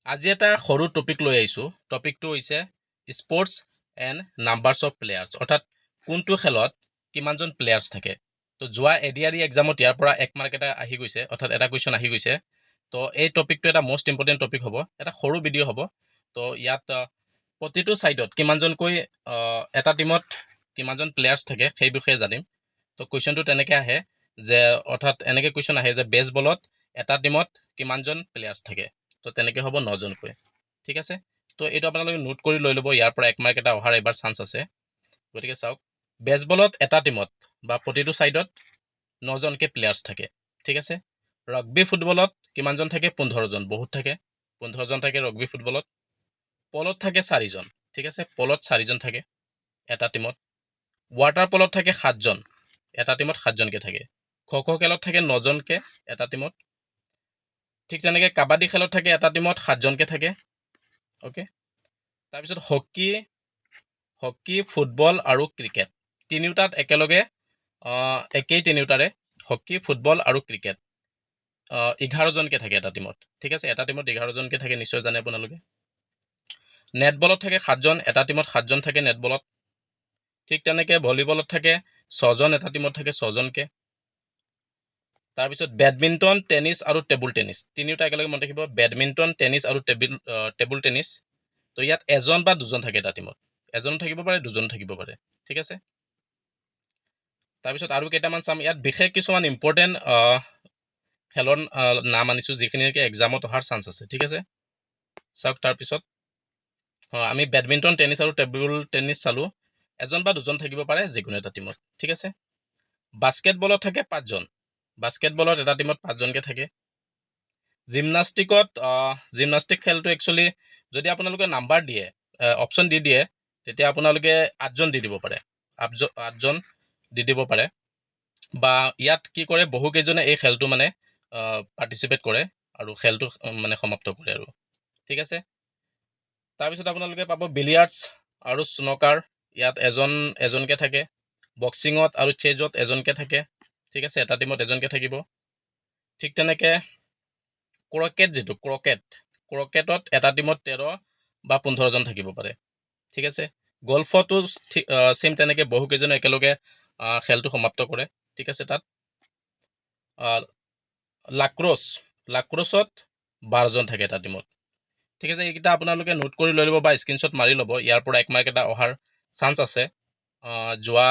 আজি এটা সৰু টপিক লৈ আহিছোঁ। টপিকটো হৈছে sports and numbers of players, অৰ্থাৎ কোনটো খেলত কিমানজন প্লেয়াৰ্ছ থাকে। তো যোৱা এডিআৰই এক্সামত ইয়াৰ পৰা 1 মাৰ্ক এটা আহি গৈছে, অৰ্থাৎ এটা কুৱেশ্যন আহি গৈছে। তো এই টপিকটো এটা মষ্ট ইম্পৰ্টেণ্ট টপিক হ'ব, এটা সৰু ভিডিঅ' হ'ব। তো ইয়াত প্ৰতিটো ছাইডত কিমানজনকৈ এটা টীমত কিমানজন প্লেয়াৰ্ছ থাকে সেই বিষয়ে জানিম। তো কুৱেশ্যনটো তেনেকৈ আহে যে, অৰ্থাৎ এনেকৈ কুৱেশ্যন আহে যে বেছবলত এটা টীমত কিমানজন প্লেয়াৰ্ছ থাকে। তো তেনেকৈ হ'ব 9জনকৈ। ঠিক আছে, তো এইটো আপোনালোকে নোট কৰি লৈ ল'ব, ইয়াৰ পৰা 1 মাৰ্ক এটা অহাৰ এবাৰ চান্স আছে। গতিকে চাওক, বেছবলত এটা টীমত বা প্ৰতিটো ছাইডত 9জনকৈ প্লেয়াৰ্ছ থাকে। ঠিক আছে, ৰগ্বী ফুটবলত কিমানজন থাকে? 15জন, বহুত থাকে, 15জন থাকে ৰগ্বী ফুটবলত। পলত থাকে 4জন। ঠিক আছে, পলত 4জন থাকে এটা টীমত। ৱাটাৰ পলত থাকে 7জন, এটা টীমত 7জনকৈ থাকে। খ' খ' খেলত থাকে 9জনকৈ এটা টীমত। ঠিক তেনেকৈ কাবাডী খেলত থাকে এটা টীমত 7জনকৈ থাকে। অ'কে, তাৰপিছত হকী, ফুটবল আৰু ক্ৰিকেট তিনিওটাত একেলগে একেই, তিনিওটাৰে হকী, ফুটবল আৰু ক্ৰিকেট 11জনকৈ থাকে এটা টীমত। ঠিক আছে, এটা টীমত 11জনকৈ থাকে, নিশ্চয় জানে আপোনালোকে। নেটবলত থাকে 7জন, এটা টীমত 7জন থাকে নেটবলত। ঠিক তেনেকৈ ভলীবলত থাকে 6জন, এটা টীমত থাকে 6জনকৈ। তাৰপিছত বেডমিণ্টন, টেনিছ আৰু টেবুল টেনিছ তিনিওটা একেলগে মনত ৰাখিব, বেডমিণ্টন, টেনিছ আৰু টেবুল টেনিছ। তো ইয়াত 1জন বা 2জন থাকে এটা টীমত, এজনো থাকিব পাৰে, 2জনো থাকিব পাৰে। ঠিক আছে, তাৰপিছত আৰু কেইটামান চাম। ইয়াত বিশেষ কিছুমান ইম্পৰ্টেণ্ট খেলৰ নাম আনিছোঁ, যিখিনি নেকি এক্সামত অহাৰ চান্স আছে। ঠিক আছে, চাওক। তাৰপিছত আমি বেডমিণ্টন, টেনিছ আৰু টেবুল টেনিছ চালোঁ, 1জন বা 2জন থাকিব পাৰে যিকোনো এটা টীমত। ঠিক আছে, বাস্কেটবলত থাকে 5জন, বাস্কেটবলত এটা টীমত 5জনকৈ থাকে। জিমনাষ্টিক খেলটো একচুৱেলি যদি আপোনালোকে নাম্বাৰ দিয়ে, অপশ্যন দি দিয়ে, তেতিয়া আপোনালোকে 8জন দি দিব পাৰে, 8জন দি দিব পাৰে। বা ইয়াত কি কৰে, বহুকেইজনে এই খেলটো মানে পাৰ্টিচিপেট কৰে আৰু খেলটো মানে সমাপ্ত কৰে আৰু। ঠিক আছে, তাৰপিছত আপোনালোকে পাব বিলিয়াৰ্ডছ আৰু স্নুকাৰ, ইয়াত এজনকৈ থাকে। বক্সিঙত আৰু চেজত 1জনকৈ থাকে। ঠিক আছে, এটা টীমত 1জনকৈ থাকিব। ঠিক তেনেকৈ ক্ৰকেটত এটা টীমত 13 বা 15জন থাকিব পাৰে। ঠিক আছে, গল্ফতো ছেম তেনেকৈ বহুকেইজনে একেলগে খেলটো সমাপ্ত কৰে। ঠিক আছে, তাত লাক্ৰছত 12জন থাকে এটা টীমত। ঠিক আছে, এইকেইটা আপোনালোকে নোট কৰি লৈ ল'ব বা স্ক্ৰীনশ্বট মাৰি ল'ব, ইয়াৰ পৰা 1 মাৰ্ক এটা অহাৰ চান্স আছে। যোৱা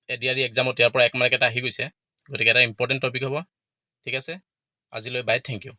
এডিআৰই এক্সামত ইয়াৰ পৰা 1 মাৰ্ক এটা আহি গৈছে, গতিকে এটা ইম্পৰ্টেণ্ট টপিক হ'ব। ঠিক আছে, আজিলৈ বাই, থেংক ইউ।